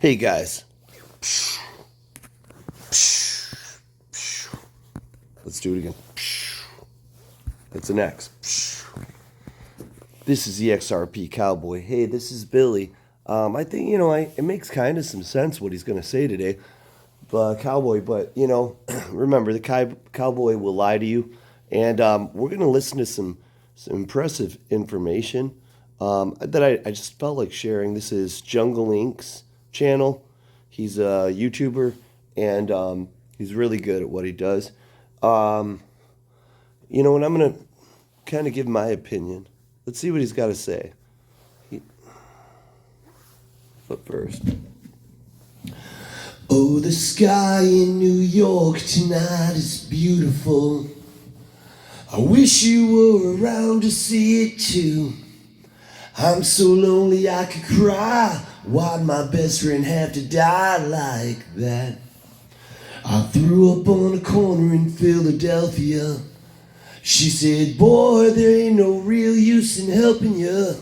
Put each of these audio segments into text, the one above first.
Hey guys, let's do it again. That's an X. This is the XRP Cowboy. Hey, this is Billy. I think, it makes kind of some sense what he's going to say today. Cowboy, but, remember, the cowboy will lie to you. And we're going to listen to some impressive information that I just felt like sharing. This is Jungle Inc.'s channel. He's a YouTuber, and he's really good at what he does. And I'm going to kind of give my opinion. Let's see what he's got to say. But first. Oh, the sky in New York tonight is beautiful. I wish you were around to see it too. I'm so lonely I could cry. Why'd my best friend have to die like that? I threw up on a corner in Philadelphia. She said, boy, there ain't no real use in helping you.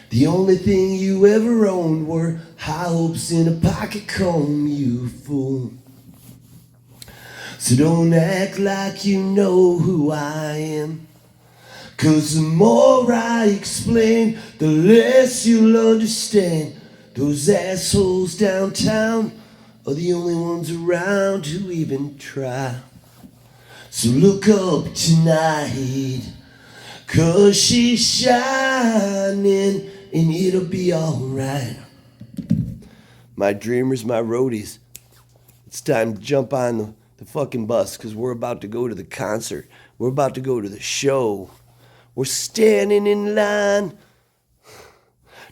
The only thing you ever owned were high hopes in a pocket comb, you fool. So don't act like you know who I am. 'Cause the more I explain, the less you'll understand. Those assholes downtown are the only ones around who even try. So look up tonight, 'cause she's shining and it'll be alright. My dreamers, my roadies, it's time to jump on the fucking bus, 'cause we're about to go to the concert. We're about to go to the show. We're standing in line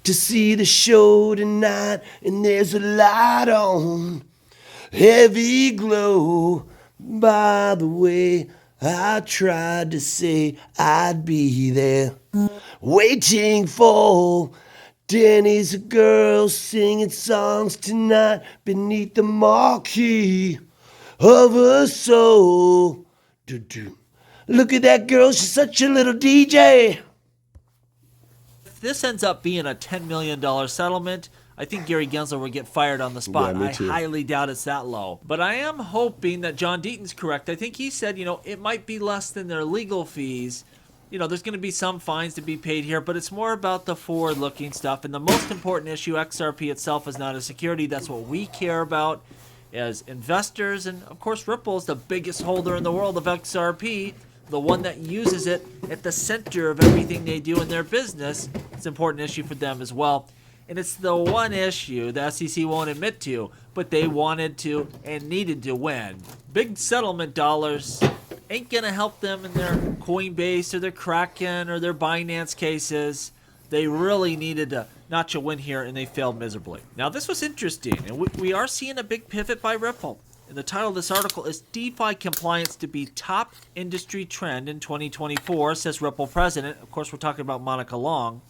to see the show tonight, and there's a light on, heavy glow. By the way, I tried to say I'd be there, waiting for Danny's girls singing songs tonight beneath the marquee of a soul. Look at that girl, she's such a little DJ. If this ends up being a $10 million settlement, I think Gary Gensler will get fired on the spot. Yeah, I highly doubt it's that low. But I am hoping that John Deaton's correct. I think he said, it might be less than their legal fees. There's going to be some fines to be paid here, but it's more about the forward-looking stuff. And the most important issue, XRP itself is not a security. That's what we care about as investors. And, of course, Ripple is the biggest holder in the world of XRP, the one that uses it at the center of everything they do in their business. It's an important issue for them as well. And it's the one issue the SEC won't admit to, but they wanted to and needed to win. Big settlement dollars ain't going to help them in their Coinbase or their Kraken or their Binance cases. They really needed to notch a win here, and they failed miserably. Now, this was interesting, and we are seeing a big pivot by Ripple. And the title of this article is DeFi Compliance to be Top Industry Trend in 2024, says Ripple President. Of course, we're talking about Monica Long.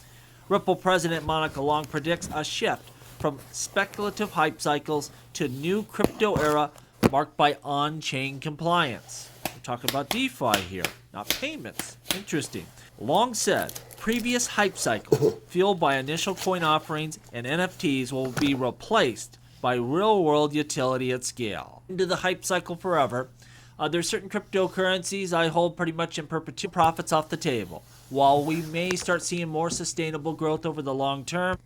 Ripple President Monica Long predicts a shift from speculative hype cycles to new crypto era marked by on-chain compliance. We're talking about DeFi here, not payments. Interesting. Long said, previous hype cycles fueled by initial coin offerings and NFTs will be replaced by real-world utility at scale. Into the hype cycle forever. There's certain cryptocurrencies I hold pretty much in perpetuity, profits off the table. While we may start seeing more sustainable growth over the long term.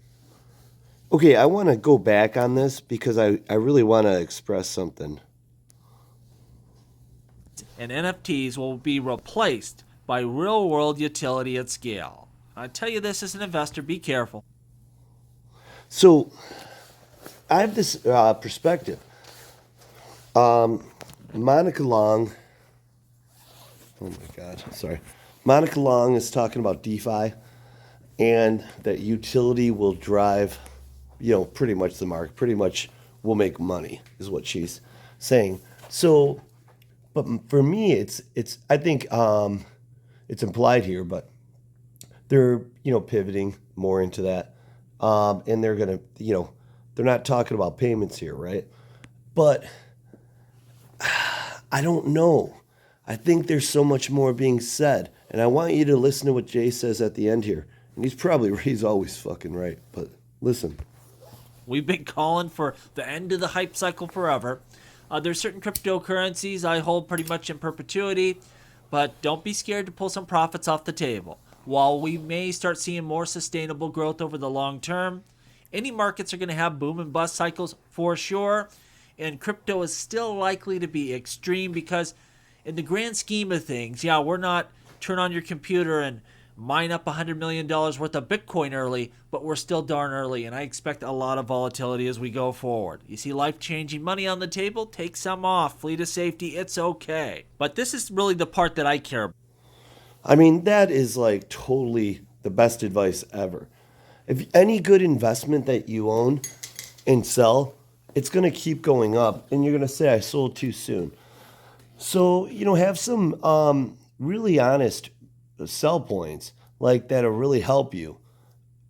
Okay, I want to go back on this because I really want to express something. And NFTs will be replaced by real-world utility at scale. I tell you this as an investor, be careful. So, I have this perspective. Monica Long, oh my God, sorry. Monica Long is talking about DeFi and that utility will drive, pretty much the market, pretty much will make money is what she's saying. So, but for me, it's I think it's implied here, but they're, pivoting more into that. And they're going to, they're not talking about payments here, right? But I don't know. I think there's so much more being said. And I want you to listen to what Jay says at the end here. And he's always fucking right. But listen. We've been calling for the end of the hype cycle forever. There's certain cryptocurrencies I hold pretty much in perpetuity, but don't be scared to pull some profits off the table. While we may start seeing more sustainable growth over the long term, any markets are going to have boom and bust cycles for sure, and crypto is still likely to be extreme because in the grand scheme of things, yeah, we're not turn on your computer and mine up $100 million worth of Bitcoin early, but we're still darn early, and I expect a lot of volatility as we go forward. You see life-changing money on the table? Take some off. Flee to safety. It's okay. But this is really the part that I care about. I mean, that is like totally the best advice ever. If any good investment that you own and sell, it's going to keep going up, and you're going to say, I sold too soon. So, have some really honest sell points like that'll really help you.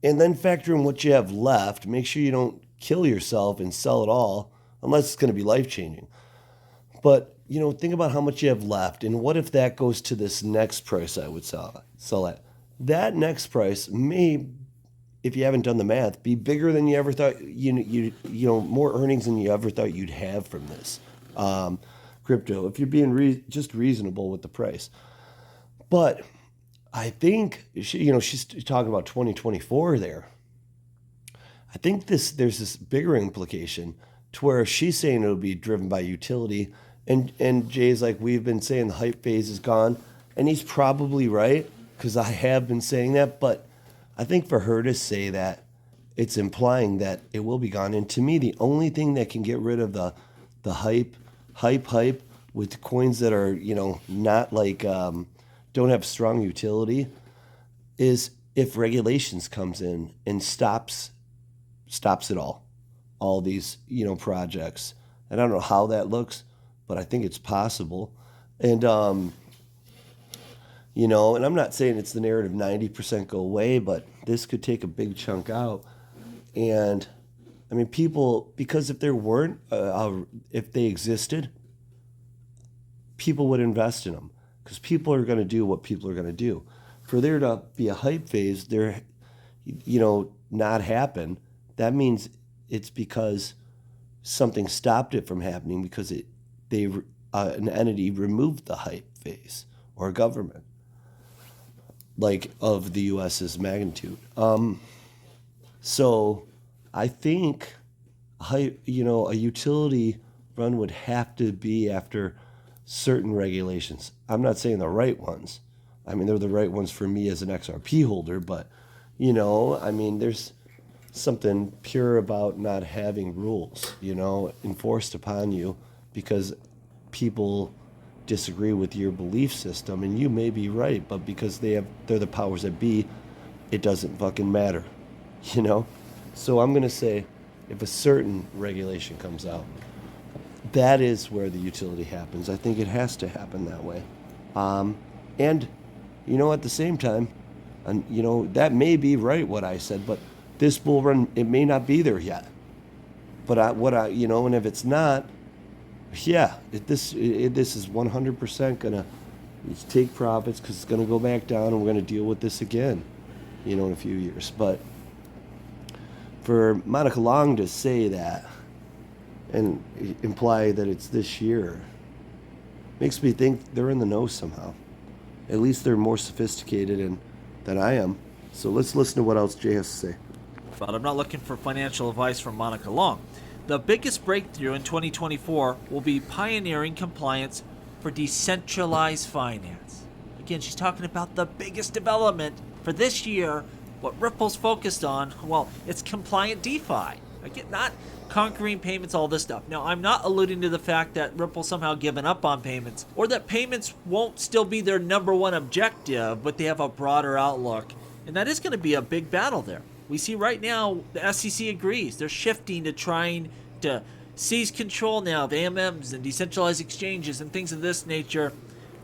And then factor in what you have left. Make sure you don't kill yourself and sell it all unless it's going to be life changing. But, think about how much you have left. And what if that goes to this next price I would sell at? That next price may, if you haven't done the math, be bigger than you ever thought, more earnings than you ever thought you'd have from this crypto, if you're being just reasonable with the price. But I think, she's talking about 2024 there. I think there's this bigger implication to where she's saying it'll be driven by utility. And Jay's like, we've been saying the hype phase is gone. And he's probably right, because I have been saying that. But I think for her to say that, it's implying that it will be gone. And to me, the only thing that can get rid of the hype with coins that are, not like, don't have strong utility, is if regulations comes in and stops it all these, projects. And I don't know how that looks, but I think it's possible. And, and I'm not saying it's the narrative 90% go away, but this could take a big chunk out. And I mean, people, because if there weren't, if they existed, people would invest in them because people are going to do what people are going to do. For there to be a hype phase, not happen, that means it's because something stopped it from happening because an entity removed the hype phase, or a government, like of the U.S.'s magnitude. So I think a utility run would have to be after certain regulations. I'm not saying the right ones. I mean, they're the right ones for me as an XRP holder, but, there's something pure about not having rules, enforced upon you because people disagree with your belief system, and you may be right, but because they're the powers that be, it doesn't fucking matter, So I'm going to say if a certain regulation comes out, that is where the utility happens. I think it has to happen that way. And, at the same time, and that may be right what I said, but this bull run, it may not be there yet. But and if it's not, this is 100% going to take profits because it's going to go back down and we're going to deal with this again, in a few years. But for Monica Long to say that and imply that it's this year makes me think they're in the know somehow. At least they're more sophisticated than I am. So let's listen to what else Jay has to say. But I'm not looking for financial advice from Monica Long. The biggest breakthrough in 2024 will be pioneering compliance for decentralized finance. Again, she's talking about the biggest development for this year. What Ripple's focused on, well, it's compliant DeFi. Again, not conquering payments, all this stuff. Now, I'm not alluding to the fact that Ripple's somehow given up on payments, or that payments won't still be their number one objective, but they have a broader outlook. And that is going to be a big battle there. We see right now the SEC agrees. They're shifting to trying to seize control now of AMMs and decentralized exchanges and things of this nature.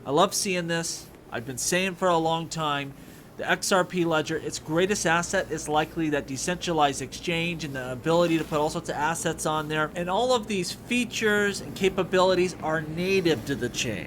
I love seeing this. I've been saying for a long time, the XRP ledger, its greatest asset is likely that decentralized exchange and the ability to put all sorts of assets on there. And all of these features and capabilities are native to the chain.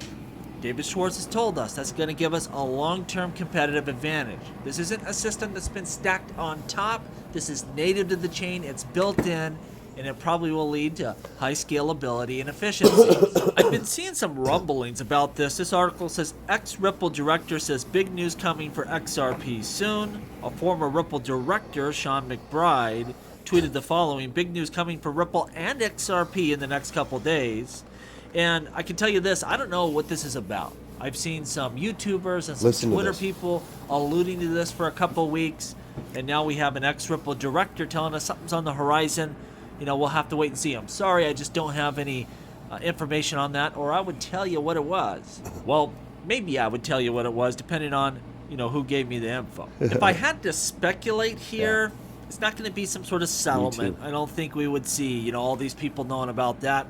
David Schwartz has told us that's going to give us a long-term competitive advantage. This isn't a system that's been stacked on top This is native to the chain, it's built in, and it probably will lead to high scalability and efficiency. I've been seeing some rumblings about this. This article says ex-Ripple director says big news coming for XRP soon. A former Ripple director, Sean McBride, tweeted the following: big news coming for Ripple and XRP in the next couple days. And I can tell you this, I don't know what this is about. I've seen some YouTubers and some Twitter people alluding to this for a couple weeks, and now we have an ex-Ripple director telling us something's on the horizon. We'll have to wait and see. I'm sorry, I just don't have any information on that, or I would tell you what it was. Well, maybe I would tell you what it was, depending on, who gave me the info. If I had to speculate here, it's not going to be some sort of settlement. I don't think we would see, all these people knowing about that.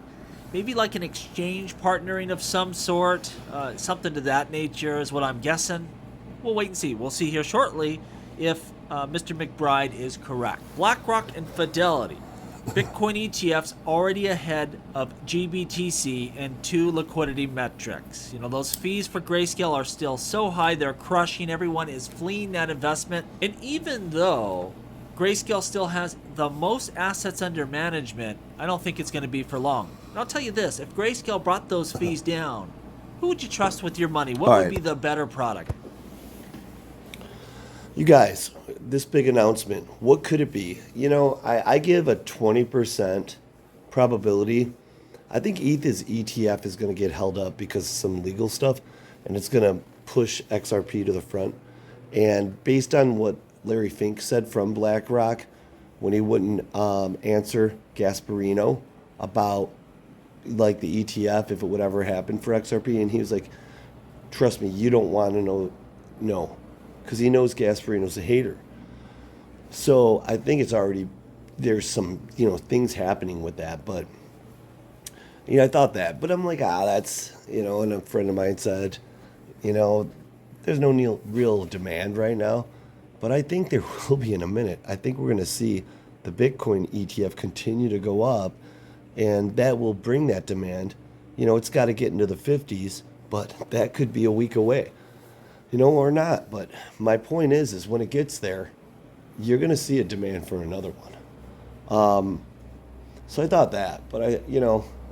Maybe like an exchange partnering of some sort, something to that nature is what I'm guessing. We'll wait and see. We'll see here shortly if Mr. McBride is correct. BlackRock and Fidelity. Bitcoin ETFs already ahead of GBTC and 2 liquidity metrics. Those fees for Grayscale are still so high, they're crushing. Everyone is fleeing that investment. And even though Grayscale still has the most assets under management, I don't think it's going to be for long. And I'll tell you this, if Grayscale brought those fees down, who would you trust with your money? What would be the better product? You guys, this big announcement, what could it be? I give a 20% probability. I think ETH's ETF is going to get held up because of some legal stuff, and it's going to push XRP to the front. And based on what Larry Fink said from BlackRock, when he wouldn't answer Gasparino about like the ETF, if it would ever happen for XRP, and he was like, trust me, you don't want to know, no. Because he knows Gasparino's a hater. So I think it's already, there's some, things happening with that. But, I thought that. But I'm like, that's, and a friend of mine said, there's no real demand right now. But I think there will be in a minute. I think we're going to see the Bitcoin ETF continue to go up. And that will bring that demand. It's got to get into the 50s. But that could be a week away. Or not. But my point is when it gets there, you're going to see a demand for another one. So I thought that. But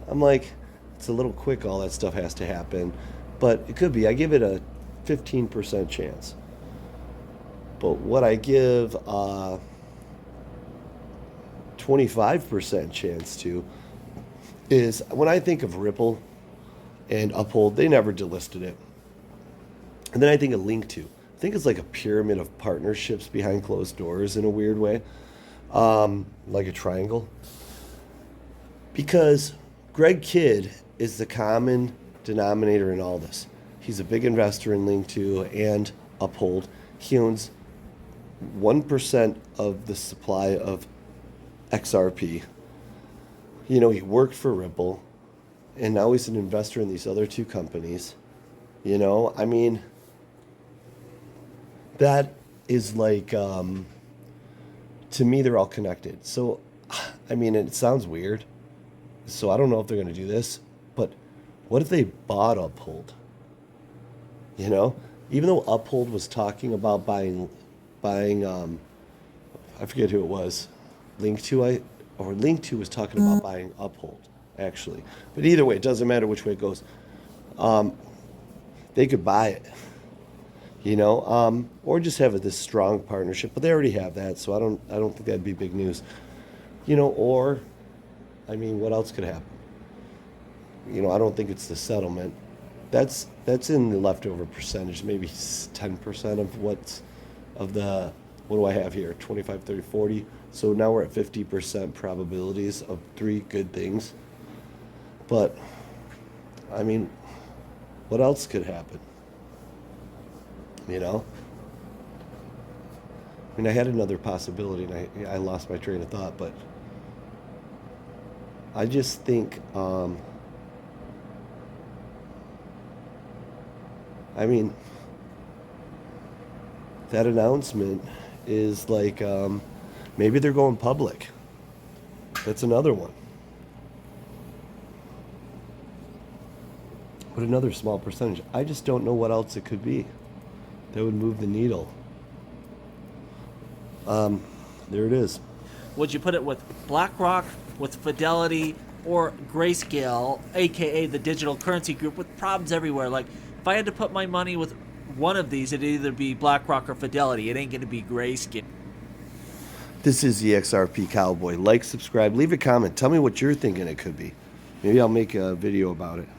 I'm like, it's a little quick, all that stuff has to happen. But it could be. I give it a 15% chance. But what I give a 25% chance to is when I think of Ripple and Uphold, they never delisted it. And then I think of Link2. I think it's like a pyramid of partnerships behind closed doors in a weird way, like a triangle. Because Greg Kidd is the common denominator in all this. He's a big investor in Link2 and Uphold. He owns 1% of the supply of XRP. He worked for Ripple, and now he's an investor in these other 2 companies. That is like, to me, they're all connected. So, it sounds weird. So I don't know if they're going to do this, but what if they bought Uphold? Even though Uphold was talking about buying, I forget who it was, Link2 was talking about buying Uphold, actually. But either way, it doesn't matter which way it goes. They could buy it. Or just have this strong partnership, but they already have that, so I don't think that'd be big news. Or, what else could happen? I don't think it's the settlement. That's in the leftover percentage, maybe 10% of what do I have here? 25, 30, 40. So now we're at 50% probabilities of 3 good things. But, what else could happen? I had another possibility, and I lost my train of thought, but I just think, that announcement is like, maybe they're going public. That's another one. But another small percentage. I just don't know what else it could be that would move the needle. There it is. Would you put it with BlackRock, with Fidelity, or Grayscale, aka the digital currency group, with problems everywhere? Like, if I had to put my money with one of these, it'd either be BlackRock or Fidelity. It ain't going to be Grayscale. This is the XRP Cowboy. Like, subscribe, leave a comment. Tell me what you're thinking it could be. Maybe I'll make a video about it.